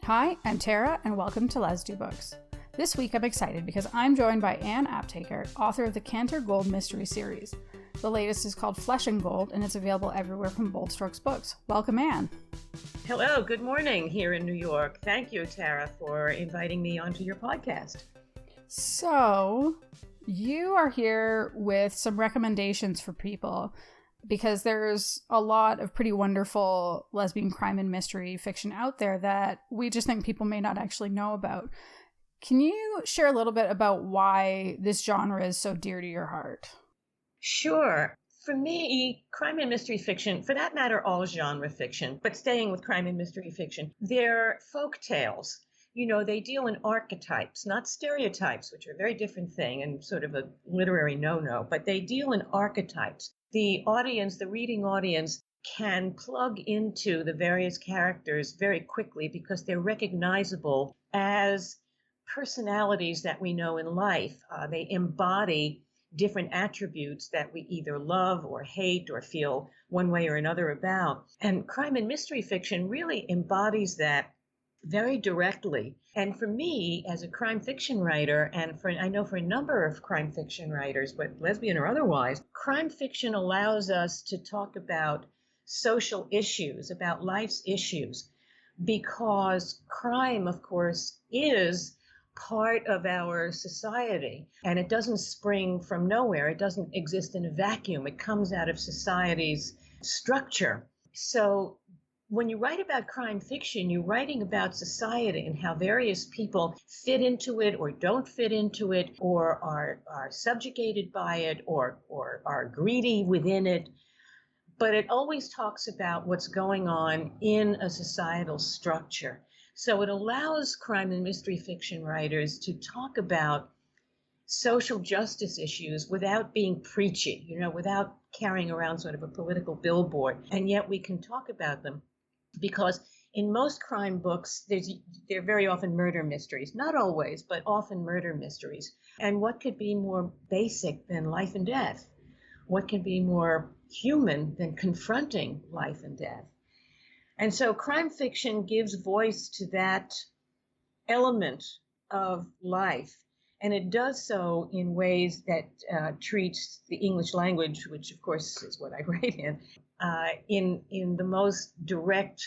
Hi, I'm Tara, and welcome to Let's Do Books. This week I'm excited because I'm joined by Ann Aptaker, author of the Cantor Gold mystery series. The latest is called Flesh and Gold, and it's available everywhere from Bold Strokes Books. Welcome, Ann. Hello, good morning here in New York. Thank you, Tara, for inviting me onto your podcast. So, you are here with some recommendations for people because there's a lot of pretty wonderful lesbian crime and mystery fiction out there that we just think people may not actually know about. Can you share a little bit about why this genre is so dear to your heart? Sure. For me, crime and mystery fiction, for that matter, all genre fiction, but staying with crime and mystery fiction, they're folk tales. You know, they deal in archetypes, not stereotypes, which are a very different thing and sort of a literary no-no, but they deal in archetypes. The audience, the reading audience, can plug into the various characters very quickly because they're recognizable as personalities that we know in life. They embody different attributes that we either love or hate or feel one way or another about. And crime and mystery fiction really embodies that very directly. And for me, as a crime fiction writer, and I know for a number of crime fiction writers, but lesbian or otherwise, crime fiction allows us to talk about social issues, about life's issues, because crime, of course, is part of our society, and it doesn't spring from nowhere. It doesn't exist in a vacuum. It comes out of society's structure. So when you write about crime fiction, you're writing about society and how various people fit into it or don't fit into it, or are subjugated by it, or are greedy within it. But it always talks about what's going on in a societal structure. So it allows crime and mystery fiction writers to talk about social justice issues without being preachy, without carrying around sort of a political billboard. And yet we can talk about them because in most crime books, they're very often murder mysteries. Not always, but often murder mysteries. And what could be more basic than life and death? What can be more human than confronting life and death? And so crime fiction gives voice to that element of life. And it does so in ways that treats the English language, which of course is what I write in the most direct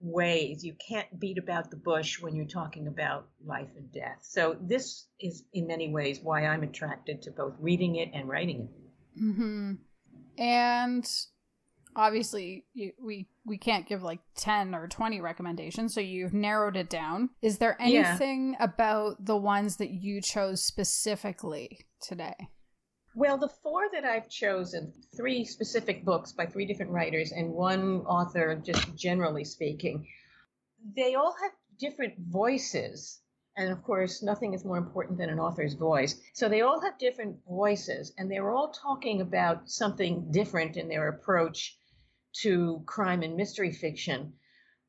ways. You can't beat about the bush when you're talking about life and death. So this is in many ways why I'm attracted to both reading it and writing it. Mm-hmm. And obviously, we can't give like 10 or 20 recommendations, so you've narrowed it down. Is there anything about the ones that you chose specifically today? Well, the four that I've chosen, 3 specific books by 3 different writers and one author, just generally speaking, they all have different voices. And of course, nothing is more important than an author's voice. So they all have different voices, and they're all talking about something different in their approach to crime and mystery fiction.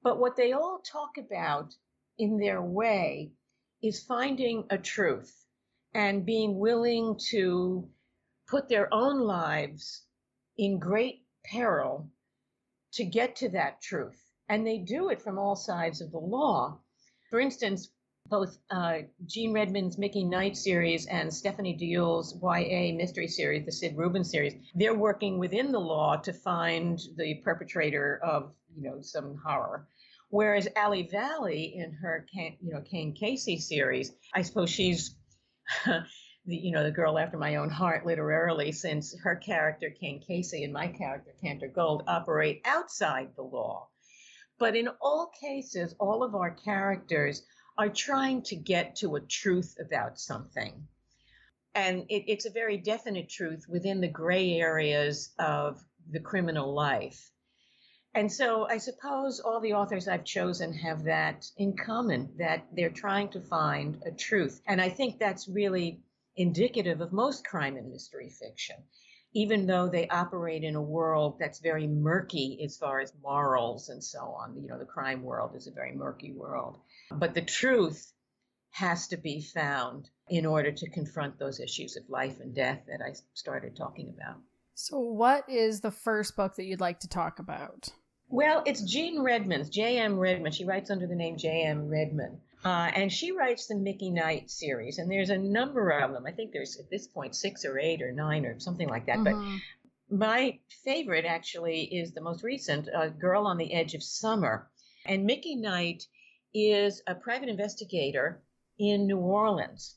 But what they all talk about in their way is finding a truth and being willing to put their own lives in great peril to get to that truth. And they do it from all sides of the law. For instance, both Gene Redmond's Mickey Knight series and Stephanie Dieul's YA mystery series, the Sid Rubin series, they're working within the law to find the perpetrator of, some horror. Whereas Ali Valley in her, Kane Casey series, I suppose she's the girl after my own heart literarily, since her character, Kane Casey, and my character, Cantor Gold, operate outside the law. But in all cases, all of our characters are trying to get to a truth about something. And it's a very definite truth within the gray areas of the criminal life. And so I suppose all the authors I've chosen have that in common, that they're trying to find a truth. And I think that's really indicative of most crime and mystery fiction, even though they operate in a world that's very murky as far as morals and so on. The crime world is a very murky world. But the truth has to be found in order to confront those issues of life and death that I started talking about. So what is the first book that you'd like to talk about? Well, it's Jean Redmond's, J.M. Redmond. She writes under the name J.M. Redmond. And she writes the Mickey Knight series, and there's a number of them. I think there's, at this point, 6 or 8 or 9 or something like that. But Mm-hmm. my favorite, actually, is the most recent, Girl on the Edge of Summer. And Mickey Knight is a private investigator in New Orleans.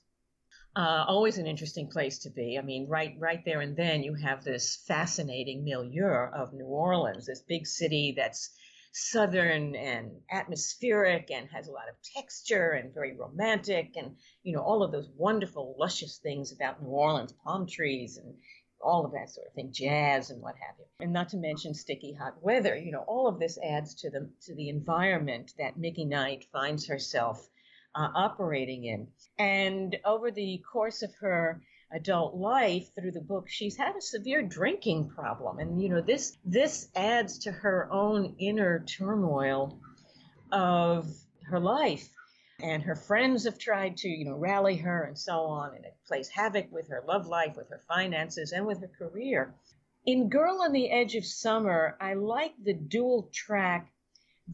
Always an interesting place to be. I mean, right there and then you have this fascinating milieu of New Orleans, this big city that's southern and atmospheric and has a lot of texture and very romantic and, all of those wonderful, luscious things about New Orleans, palm trees and all of that sort of thing, jazz and what have you. And not to mention sticky hot weather. All of this adds to the environment that Mickey Knight finds herself operating in. And over the course of her adult life, through the book, she's had a severe drinking problem. And, this adds to her own inner turmoil of her life. And her friends have tried to, rally her and so on. And it plays havoc with her love life, with her finances, and with her career. In Girl on the Edge of Summer, I like the dual track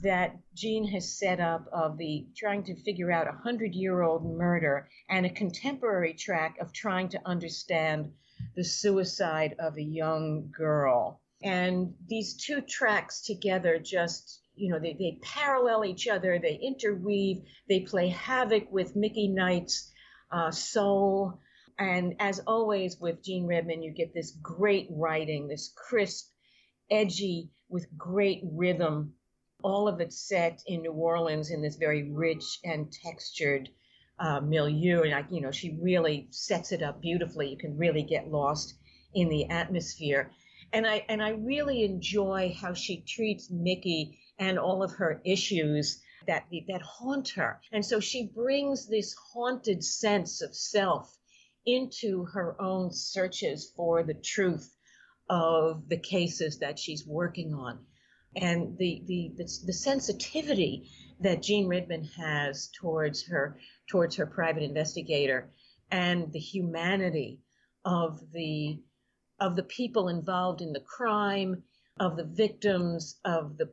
that Jean has set up of the trying to figure out 100-year-old murder and a contemporary track of trying to understand the suicide of a young girl. And these two tracks together just, they parallel each other, they interweave, they play havoc with Mickey Knight's soul. And as always with Jean Redmond, you get this great writing, this crisp, edgy, with great rhythm. All of it set in New Orleans in this very rich and textured milieu. And, she really sets it up beautifully. You can really get lost in the atmosphere. And I really enjoy how she treats Mickey and all of her issues that haunt her. And so she brings this haunted sense of self into her own searches for the truth of the cases that she's working on. And the sensitivity that Jean Redmond has towards her private investigator, and the humanity of the people involved in the crime, of the victims, of the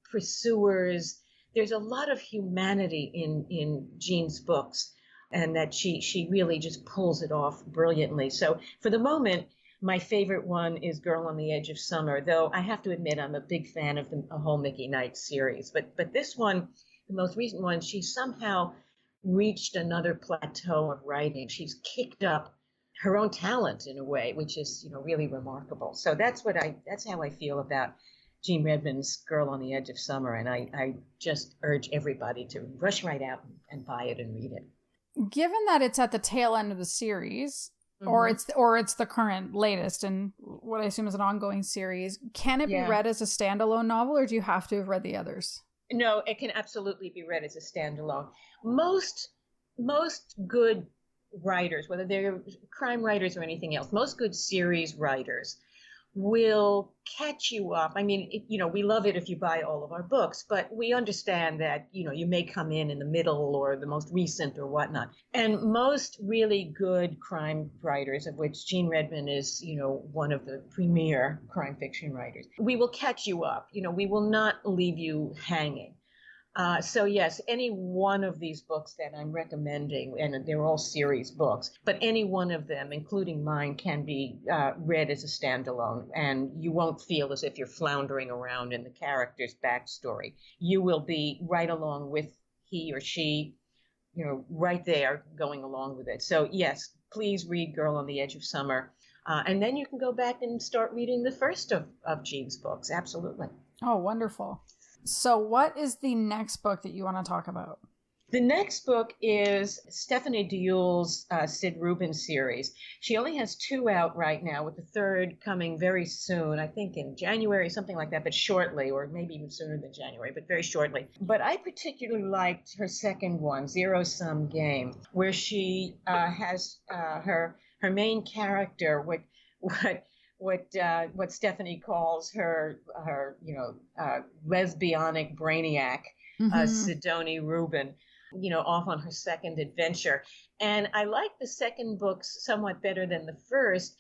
pursuers. There's a lot of humanity in Jean's books, and that she really just pulls it off brilliantly. So for the moment, my favorite one is Girl on the Edge of Summer, though I have to admit I'm a big fan of the whole Mickey Knight series. But this one, the most recent one, she somehow reached another plateau of writing. She's kicked up her own talent in a way, which is, really remarkable. So that's how I feel about Jean Redmond's Girl on the Edge of Summer, and I just urge everybody to rush right out and buy it and read it. Given that it's at the tail end of the series, Mm-hmm. or it's the current latest and what I assume is an ongoing series, can it be read as a standalone novel, or do you have to have read the others? No, it can absolutely be read as a standalone. Most good writers, whether they're crime writers or anything else, most good series writers will catch you up. I mean, we love it if you buy all of our books, but we understand that, you may come in the middle or the most recent or whatnot. And most really good crime writers, of which Jean Redmond is, one of the premier crime fiction writers, we will catch you up. We will not leave you hanging. So yes, any one of these books that I'm recommending, and they're all series books, but any one of them, including mine, can be read as a standalone, and you won't feel as if you're floundering around in the character's backstory. You will be right along with he or she, right there going along with it. So yes, please read Girl on the Edge of Summer, and then you can go back and start reading the first of Jean's books. Absolutely. Oh, wonderful. So what is the next book that you want to talk about? The next book is Stephanie Dieul's Sid Rubin series. She only has 2 out right now, with the third coming very soon, I think in January, something like that, but shortly, or maybe even sooner than January, but very shortly. But I particularly liked her second one, Zero Sum Game, where she has her main character, what Stephanie calls her lesbianic brainiac, Sidonie Rubin, off on her second adventure. And I like the second book somewhat better than the first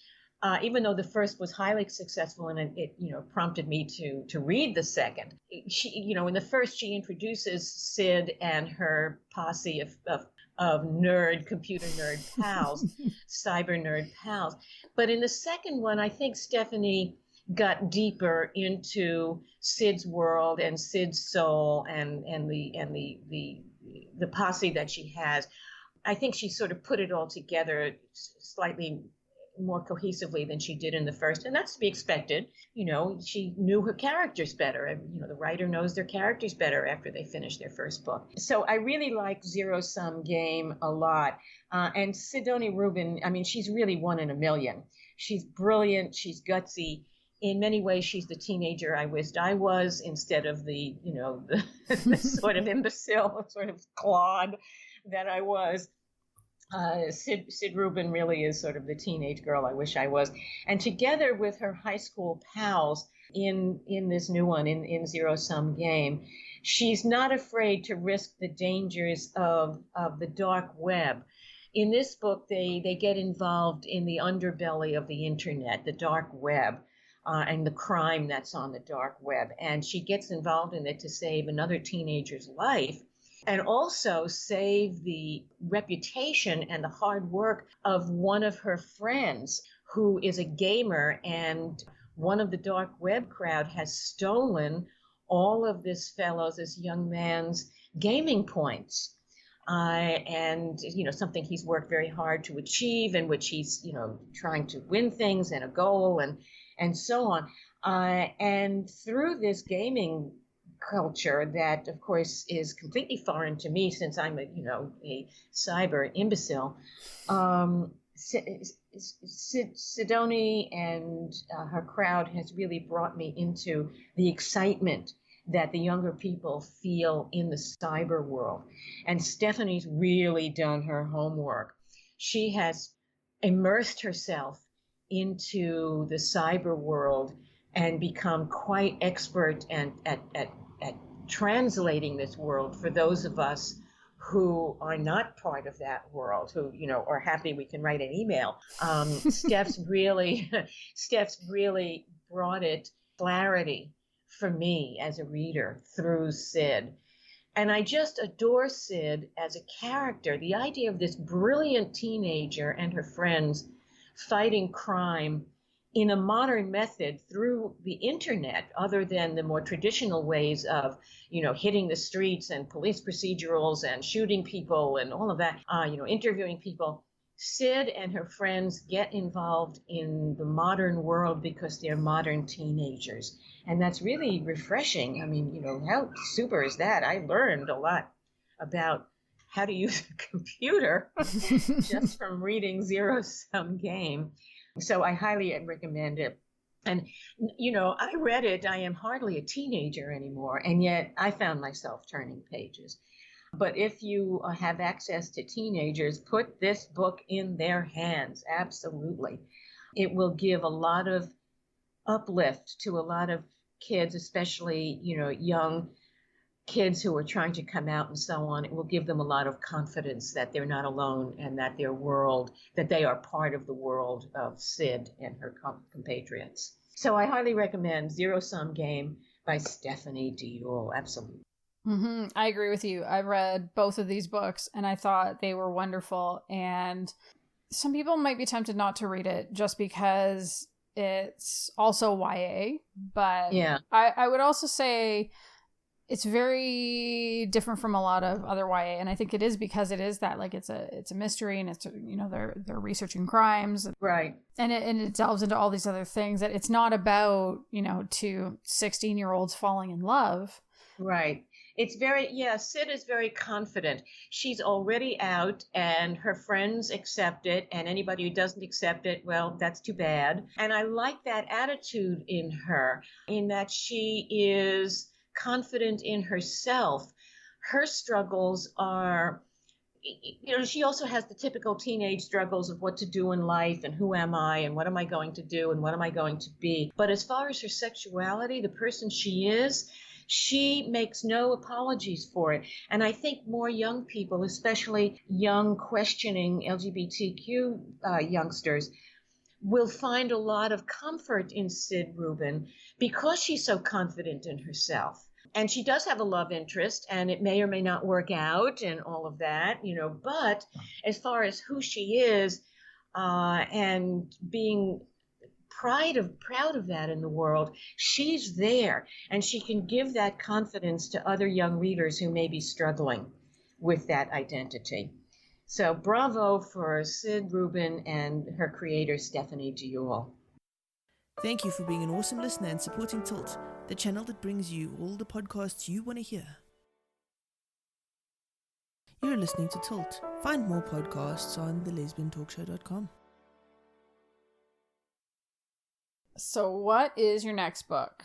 even though the first was highly successful and it prompted me to read the second. She, in the first, she introduces Sid and her posse of computer nerd pals, cyber nerd pals. But in the second one, I think Stephanie got deeper into Sid's world and Sid's soul and the posse that she has. I think she sort of put it all together slightly more cohesively than she did in the first, and that's to be expected. She knew her characters better. The writer knows their characters better after they finish their first book. So I really like Zero Sum Game a lot. And Sidonie Rubin, I mean, she's really one in a million. She's brilliant. She's gutsy. In many ways, she's the teenager I wished I was, instead of the sort of imbecile, sort of clod that I was. Sid Rubin really is sort of the teenage girl I wish I was. And together with her high school pals in this new one, in Zero Sum Game, she's not afraid to risk the dangers of the dark web. In this book, they get involved in the underbelly of the internet, the dark web, and the crime that's on the dark web. And she gets involved in it to save another teenager's life, and also save the reputation and the hard work of one of her friends who is a gamer, and one of the dark web crowd has stolen all of this young man's gaming points. And something he's worked very hard to achieve, in which he's trying to win things and a goal and so on. And through this gaming culture that, of course, is completely foreign to me, since I'm a cyber imbecile, Sidonie and her crowd has really brought me into the excitement that the younger people feel in the cyber world. And Stephanie's really done her homework. She has immersed herself into the cyber world and become quite expert at translating this world for those of us who are not part of that world, who are happy we can write an email. Steph's really brought it clarity for me as a reader through Sid. And I just adore Sid as a character. The idea of this brilliant teenager and her friends fighting crime in a modern method through the internet, other than the more traditional ways of, hitting the streets and police procedurals and shooting people and all of that, interviewing people. Sid and her friends get involved in the modern world because they're modern teenagers. And that's really refreshing. I mean, how super is that? I learned a lot about how to use a computer just from reading Zero Sum Game. So I highly recommend it. And, I read it. I am hardly a teenager anymore, and yet I found myself turning pages. But if you have access to teenagers, put this book in their hands. Absolutely. It will give a lot of uplift to a lot of kids, especially, young kids who are trying to come out and so on. It will give them a lot of confidence that they're not alone, and that that they are part of the world of Sid and her compatriots. So I highly recommend Zero Sum Game by Stephanie Diol. Absolutely. Mm-hmm. I agree with you. I read both of these books and I thought they were wonderful. And some people might be tempted not to read it just because it's also YA. But yeah, I would also say it's very different from a lot of other YA, and I think it is because it is that, like, it's a mystery, and it's they're researching crimes, right? And it delves into all these other things that it's not about 2 16-year-olds falling in love, right? It's Sid is very confident. She's already out, and her friends accept it, and anybody who doesn't accept it, well, that's too bad. And I like that attitude in her, in that she is confident in herself. Her struggles are, she also has the typical teenage struggles of what to do in life and who am I and what am I going to do and what am I going to be. But as far as her sexuality, the person she is, she makes no apologies for it. And I think more young people, especially young questioning LGBTQ youngsters, will find a lot of comfort in Sid Rubin because she's so confident in herself. And she does have a love interest, and it may or may not work out and all of that, but as far as who she is, and being proud of that in the world, she's there, and she can give that confidence to other young readers who may be struggling with that identity. So bravo for Sid Rubin and her creator, Stephanie Diul. Thank you for being an awesome listener and supporting Tilt, the channel that brings you all the podcasts you want to hear. You're listening to Tilt. Find more podcasts on thelesbiantalkshow.com. So what is your next book?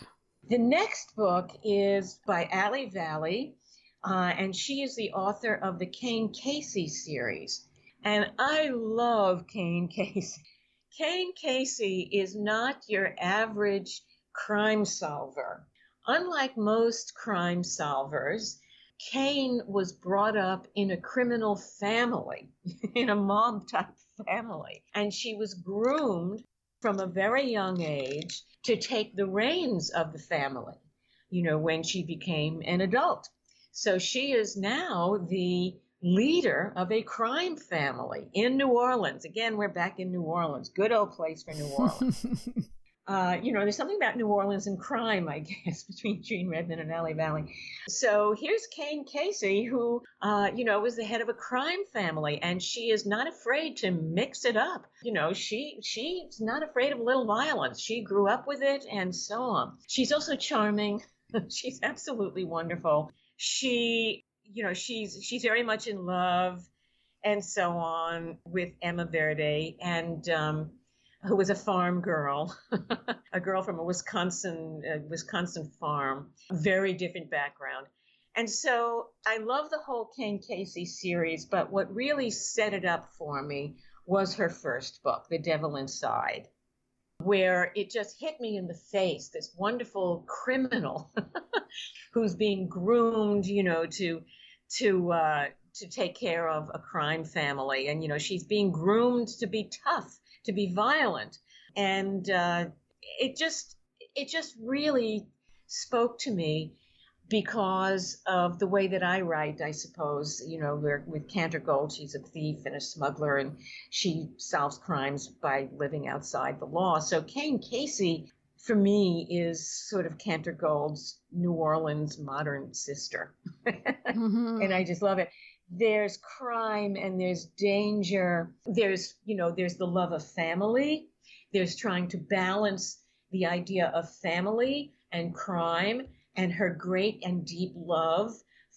The next book is by Ali Valley, and she is the author of the Cain Casey series. And I love Cain Casey. Cain Casey is not your average crime solver. Unlike most crime solvers, Cain was brought up in a criminal family, in a mob-type family, and she was groomed from a very young age to take the reins of the family, when she became an adult. So she is now the leader of a crime family in New Orleans. Again, we're back in New Orleans. Good old place for New Orleans. There's something about New Orleans and crime, I guess, between Gene Redman and Ali Valley. So here's Cain Casey, who, was the head of a crime family, and she is not afraid to mix it up. She's not afraid of a little violence. She grew up with it and so on. She's also charming. She's absolutely wonderful. She's very much in love and so on with Emma Verde, and who was a farm girl, a girl from a Wisconsin farm, very different background. And so I love the whole Cain Casey series, but what really set it up for me was her first book, The Devil Inside, where it just hit me in the face, this wonderful criminal who's being groomed, to take care of a crime family. And, she's being groomed to be tough, to be violent. And it just really spoke to me because of the way that I write, I suppose. With Cantor Gold, she's a thief and a smuggler, and she solves crimes by living outside the law. So Cain Casey, for me, is sort of Cantor Gold's New Orleans modern sister. Mm-hmm. And I just love it. There's crime and there's danger. There's the love of family. There's trying to balance the idea of family and crime, and her great and deep love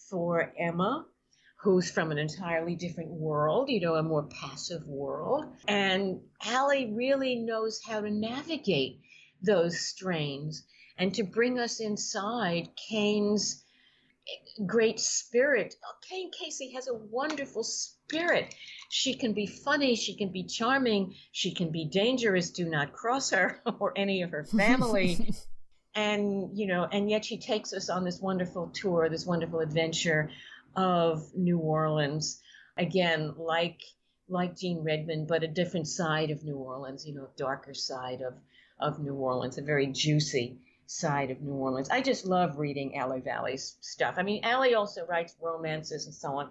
for Emma, who's from an entirely different world, a more passive world. And Ali really knows how to navigate those strains and to bring us inside Cain's great spirit. Cain Casey has a wonderful spirit. She can be funny, she can be charming, she can be dangerous. Do not cross her or any of her family. And yet she takes us on this wonderful tour, this wonderful adventure of New Orleans. Again, like Gene Redman, but a different side of New Orleans, darker side of New Orleans, a very juicy side of New Orleans. I just love reading Ali Valley's stuff. I mean, Ali also writes romances and so on,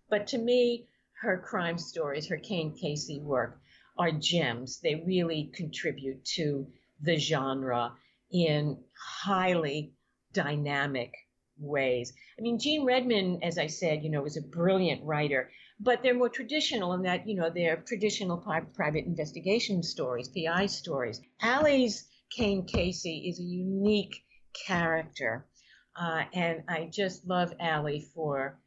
but to me, her crime stories, her Cain Casey work are gems. They really contribute to the genre in highly dynamic ways. I mean, Gene Redman, as I said, was a brilliant writer, but they're more traditional in that, they're traditional private investigation stories, PI stories. Ali's Cain Casey is a unique character, and I just love Ali for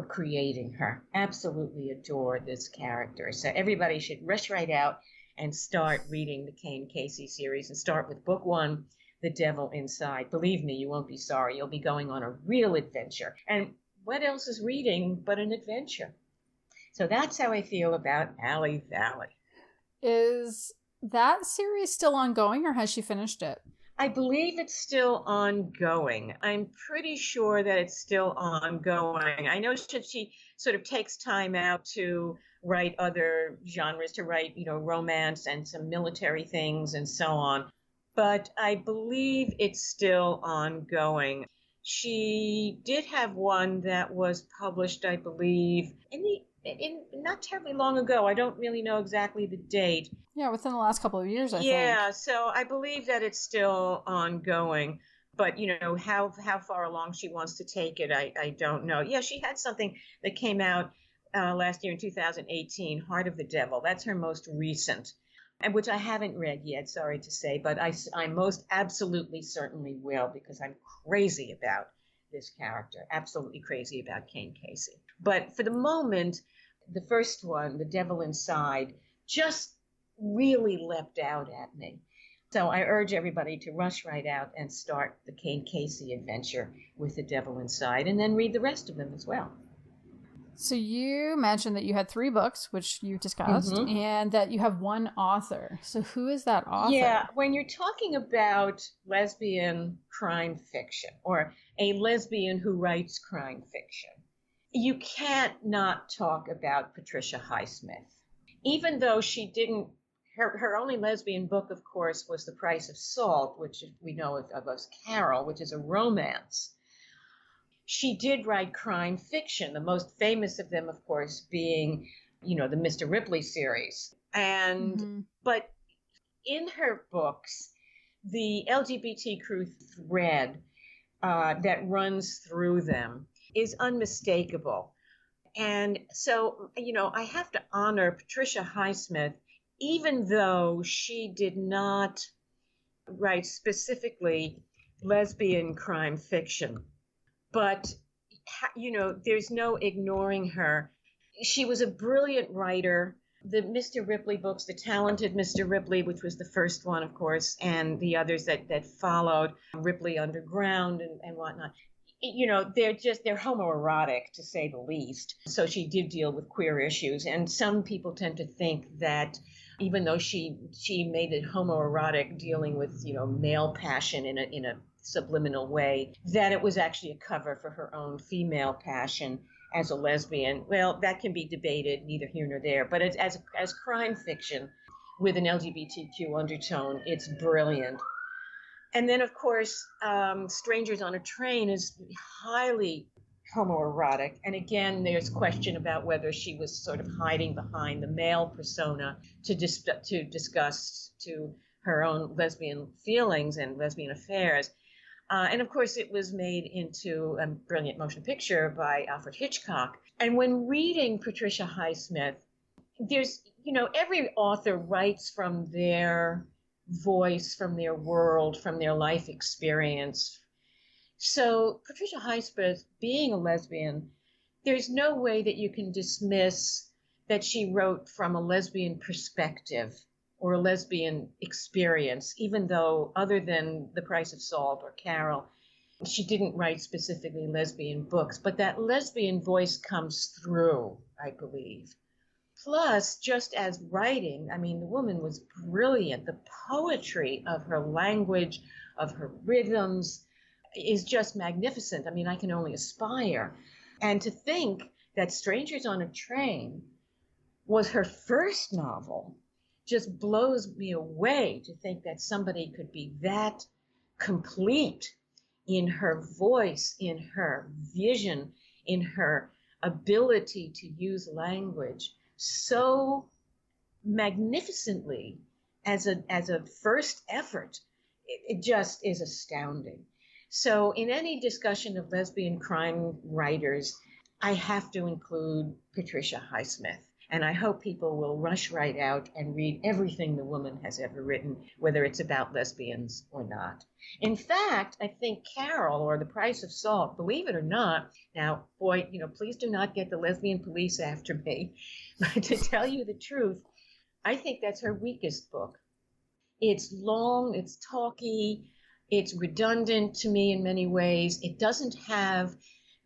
creating her. Absolutely adore this character. So everybody should rush right out and start reading the Cain Casey series, and start with book 1, The Devil Inside. Believe me, you won't be sorry. You'll be going on a real adventure. And what else is reading but an adventure? So that's how I feel about Ali Valley. Is that series still ongoing, or has she finished it? I believe it's still ongoing. I'm pretty sure that it's still ongoing. I know she sort of takes time out to write other genres, to write, romance and some military things and so on. But I believe it's still ongoing. She did have one that was published, I believe, in not terribly long ago. I don't really know exactly the date. Yeah, within the last couple of years, I think. Yeah, so I believe that it's still ongoing. But, how far along she wants to take it, I don't know. Yeah, she had something that came out last year in 2018, Heart of the Devil. That's her most recent, and which I haven't read yet, sorry to say, but I most absolutely certainly will, because I'm crazy about this character, absolutely crazy about Cain Casey. But for the moment, the first one, The Devil Inside, just really leapt out at me. So I urge everybody to rush right out and start the Cain Casey adventure with The Devil Inside, and then read the rest of them as well. So you mentioned that you had 3 books, which you discussed, and that you have one author. So who is that author? Yeah, when you're talking about lesbian crime fiction, or a lesbian who writes crime fiction, you can't not talk about Patricia Highsmith. Even though she didn't, her only lesbian book, of course, was The Price of Salt, which we know of as Carol, which is a romance. She did write crime fiction, the most famous of them, of course, being, the Mr. Ripley series. And, but in her books, the LGBT crew thread that runs through them is unmistakable. And so, I have to honor Patricia Highsmith, even though she did not write specifically lesbian crime fiction. But, there's no ignoring her. She was a brilliant writer. The Mr. Ripley books, The Talented Mr. Ripley, which was the first one, of course, and the others that followed, Ripley Underground and whatnot, they're homoerotic, to say the least. So she did deal with queer issues. And some people tend to think that even though she made it homoerotic, dealing with, male passion in a subliminal way, that it was actually a cover for her own female passion as a lesbian. Well, that can be debated, neither here nor there. But as crime fiction with an LGBTQ undertone, it's brilliant. And then, of course, Strangers on a Train is highly homoerotic. And again, there's question about whether she was sort of hiding behind the male persona to discuss to her own lesbian feelings and lesbian affairs. And of course, it was made into a brilliant motion picture by Alfred Hitchcock. And when reading Patricia Highsmith, there's, every author writes from their voice, from their world, from their life experience. So Patricia Highsmith, being a lesbian, there's no way that you can dismiss that she wrote from a lesbian perspective or a lesbian experience, even though other than The Price of Salt or Carol, she didn't write specifically lesbian books, but that lesbian voice comes through, I believe. Plus, just as writing, the woman was brilliant. The poetry of her language, of her rhythms, is just magnificent. I can only aspire. And to think that Strangers on a Train was her first novel just blows me away, to think that somebody could be that complete in her voice, in her vision, in her ability to use language so magnificently as a first effort. It just is astounding. So in any discussion of lesbian crime writers, I have to include Patricia Highsmith. And I hope people will rush right out and read everything the woman has ever written, whether it's about lesbians or not. In fact, I think Carol, or The Price of Salt, believe it or not, now, boy, please do not get the lesbian police after me, but to tell you the truth, I think that's her weakest book. It's long, it's talky, it's redundant to me in many ways. It doesn't have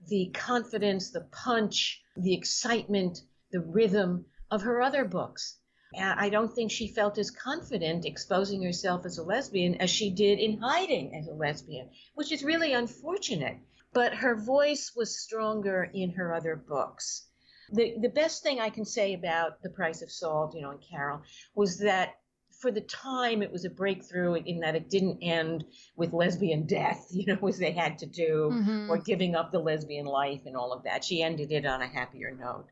the confidence, the punch, the excitement, the rhythm of her other books. I don't think she felt as confident exposing herself as a lesbian as she did in hiding as a lesbian, which is really unfortunate. But her voice was stronger in her other books. The best thing I can say about The Price of Salt, and Carol, was that for the time it was a breakthrough in that it didn't end with lesbian death, as they had to do, or giving up the lesbian life and all of that. She ended it on a happier note.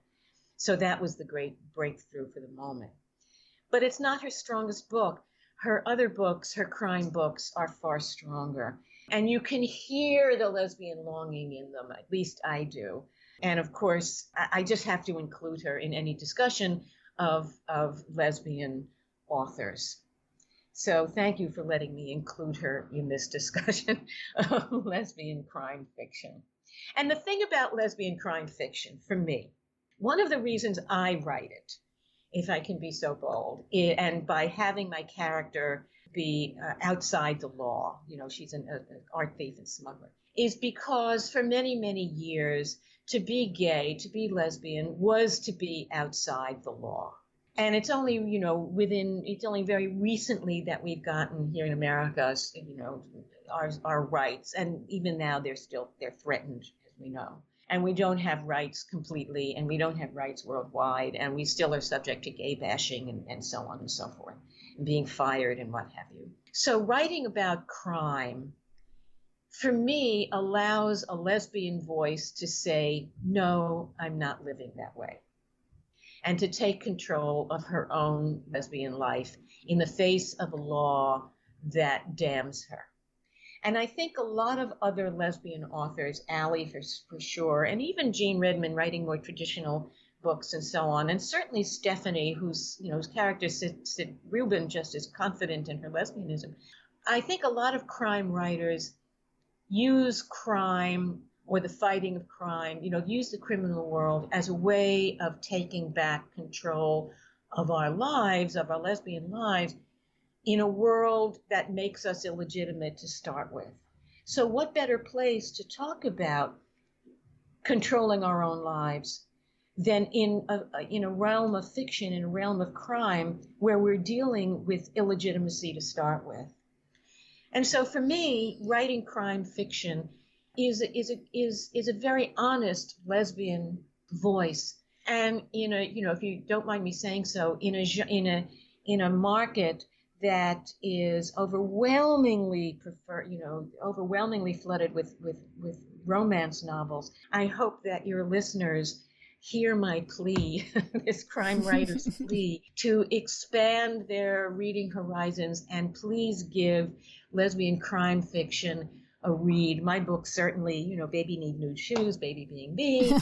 So that was the great breakthrough for the moment. But it's not her strongest book. Her other books, her crime books, are far stronger. And you can hear the lesbian longing in them, at least I do. And of course, I just have to include her in any discussion of lesbian authors. So thank you for letting me include her in this discussion of lesbian crime fiction. And the thing about lesbian crime fiction, for me, one of the reasons I write it, if I can be so bold, and by having my character be outside the law, she's an art thief and smuggler, is because for many, many years, to be gay, to be lesbian, was to be outside the law. And it's only, it's only very recently that we've gotten here in America, our rights. And even now they're threatened, as we know. And we don't have rights completely, and we don't have rights worldwide, and we still are subject to gay bashing and so on and so forth, and being fired and what have you. So writing about crime, for me, allows a lesbian voice to say, no, I'm not living that way, and to take control of her own lesbian life in the face of a law that damns her. And I think a lot of other lesbian authors, Allie for sure, and even Jean Redman writing more traditional books and so on, and certainly Stephanie, whose character Sid Rubin just is confident in her lesbianism. I think a lot of crime writers use crime or the fighting of crime, use the criminal world as a way of taking back control of our lives, of our lesbian lives, in a world that makes us illegitimate to start with. So what better place to talk about controlling our own lives than in a realm of fiction, in a realm of crime, where we're dealing with illegitimacy to start with. And so for me, writing crime fiction is a very honest lesbian voice, and if you don't mind me saying so, in a market that is overwhelmingly flooded with romance novels. I hope that your listeners hear my plea, this crime writer's plea, to expand their reading horizons and please give lesbian crime fiction a read. My books certainly, Baby Need Nude Shoes, Baby Being Me,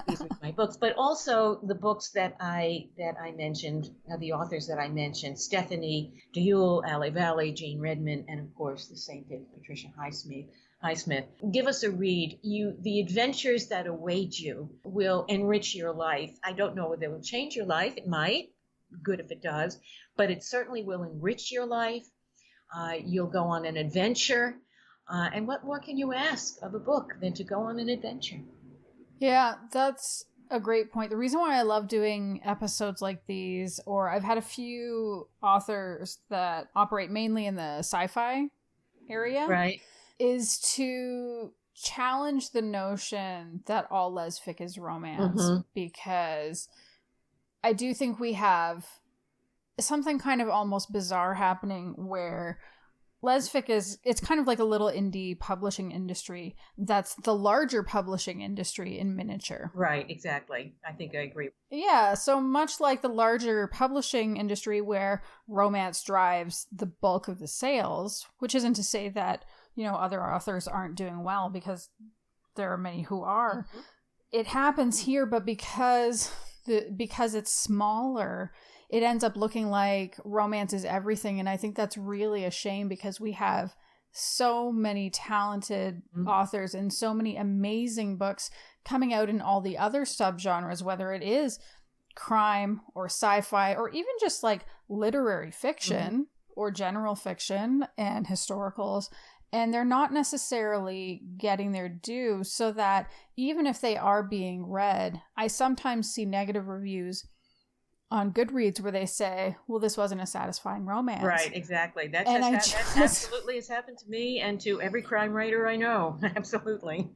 these are my books, but also the books that I mentioned, the authors that I mentioned, Stephanie Deuel, Allie Valley, Jean Redman, and of course the sainted Patricia Highsmith. Give us a read. The adventures that await you will enrich your life. I don't know whether it will change your life. It might. Good if it does. But it certainly will enrich your life. You'll go on an adventure. And what more can you ask of a book than to go on an adventure? Yeah, that's a great point. The reason why I love doing episodes like these, or I've had a few authors that operate mainly in the sci-fi area, right, is to challenge the notion that all lesfic is romance, because I do think we have something kind of almost bizarre happening where lesfic it's kind of like a little indie publishing industry that's the larger publishing industry in miniature. Right, exactly. I think I agree. Yeah, so much like the larger publishing industry where romance drives the bulk of the sales, which isn't to say that, other authors aren't doing well, because there are many who are. It happens here, but because it's smaller, it ends up looking like romance is everything. And I think that's really a shame, because we have so many talented authors and so many amazing books coming out in all the other subgenres, whether it is crime or sci-fi or even just like literary fiction or general fiction and historicals. And they're not necessarily getting their due, so that even if they are being read, I sometimes see negative reviews on Goodreads where they say, well, this wasn't a satisfying romance. Right, exactly. That absolutely has happened to me and to every crime writer I know. Absolutely.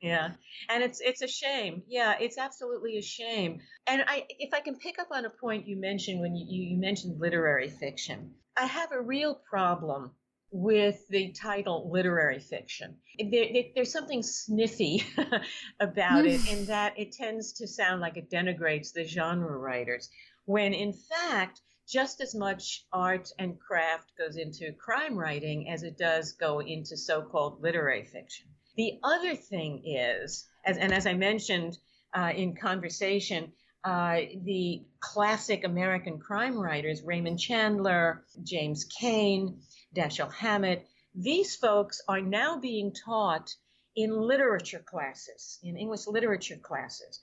Yeah. And it's a shame. Yeah, it's absolutely a shame. And if I can pick up on a point you mentioned when you mentioned literary fiction, I have a real problem with the title literary fiction. There's something sniffy about it in that it tends to sound like it denigrates the genre writers, when in fact, just as much art and craft goes into crime writing as it does go into so-called literary fiction. The other thing is, as I mentioned in conversation, the classic American crime writers, Raymond Chandler, James Cain, Dashiell Hammett, these folks are now being taught in literature classes, in English literature classes.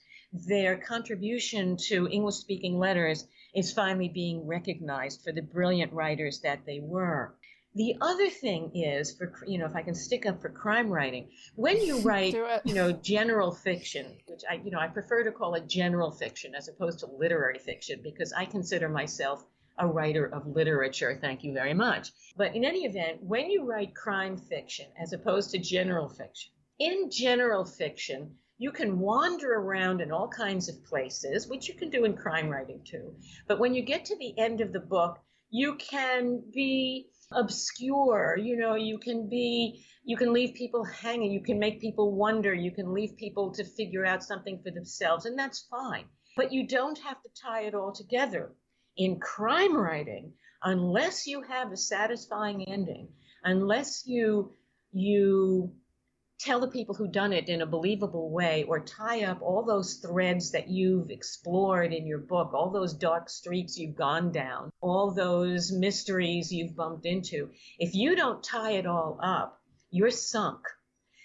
Their contribution to English-speaking letters is finally being recognized for the brilliant writers that they were. The other thing is, if I can stick up for crime writing, when you write, general fiction, which I prefer to call it general fiction as opposed to literary fiction, because I consider myself a writer of literature. Thank you very much. But in any event, when you write crime fiction as opposed to general fiction, in general fiction, you can wander around in all kinds of places, which you can do in crime writing too. But when you get to the end of the book, you can be obscure, you can leave people hanging, you can make people wonder, you can leave people to figure out something for themselves, and that's fine. But you don't have to tie it all together. In crime writing, unless you have a satisfying ending, unless you tell the people who've done it in a believable way, or tie up all those threads that you've explored in your book, all those dark streets you've gone down, all those mysteries you've bumped into, if you don't tie it all up, you're sunk.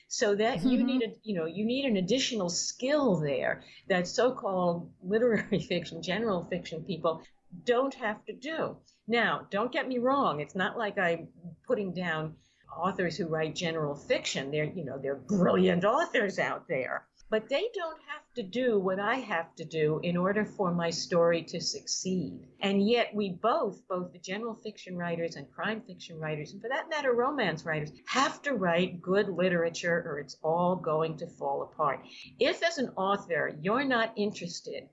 So that you need an additional skill there that so-called literary fiction, general fiction people don't have to do. Now, don't get me wrong. It's not like I'm putting down authors who write general fiction. They're brilliant authors out there, but they don't have to do what I have to do in order for my story to succeed. And yet we both the general fiction writers and crime fiction writers, and for that matter, romance writers, have to write good literature or it's all going to fall apart. If as an author, you're not interested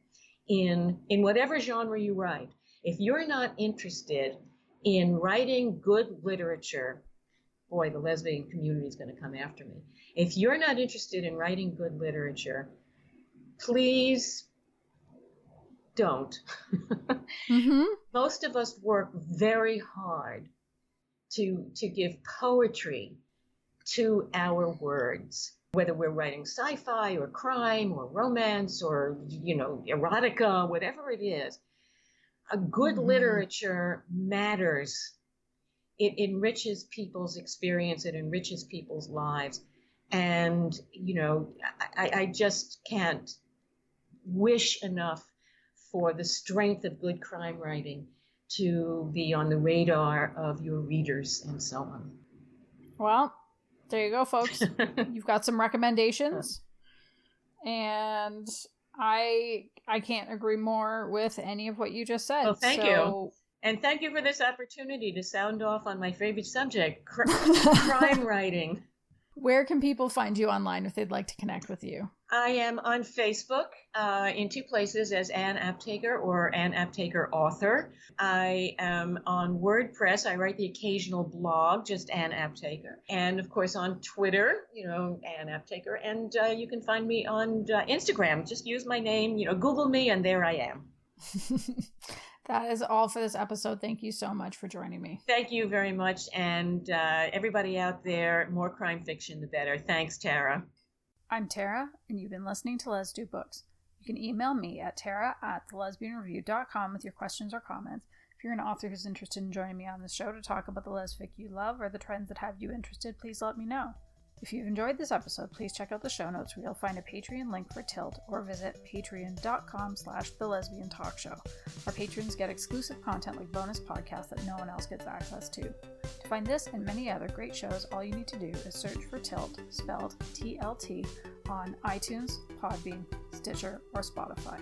in whatever genre you write, if you're not interested in writing good literature, boy, the lesbian community is going to come after me. If you're not interested in writing good literature, please don't. Most of us work very hard to give poetry to our words, whether we're writing sci-fi or crime or romance or, erotica, whatever it is. A good literature matters. It enriches people's experience. It enriches people's lives. And, I just can't wish enough for the strength of good crime writing to be on the radar of your readers and so on. Well, there you go, folks. You've got some recommendations. And I can't agree more with any of what you just said. Well, thank you. And thank you for this opportunity to sound off on my favorite subject, crime writing. Where can people find you online if they'd like to connect with you? I am on Facebook in two places as Ann Aptaker or Ann Aptaker author. I am on WordPress. I write the occasional blog, just Ann Aptaker. And of course on Twitter, Ann Aptaker. And you can find me on Instagram. Just use my name, Google me, and there I am. That is all for this episode. Thank you so much for joining me. Thank you very much. And everybody out there, more crime fiction, the better. Thanks, Tara. I'm Tara, and you've been listening to Les Do Books. You can email me at tara@thelesbianreview.com with your questions or comments. If you're an author who's interested in joining me on the show to talk about the lesfic you love or the trends that have you interested, please let me know. If you've enjoyed this episode, please check out the show notes where you'll find a Patreon link for Tilt, or visit patreon.com/thelesbiantalkshow. Our patrons get exclusive content like bonus podcasts that no one else gets access to. To find this and many other great shows, all you need to do is search for Tilt, spelled TLT, on iTunes, Podbean, Stitcher, or Spotify.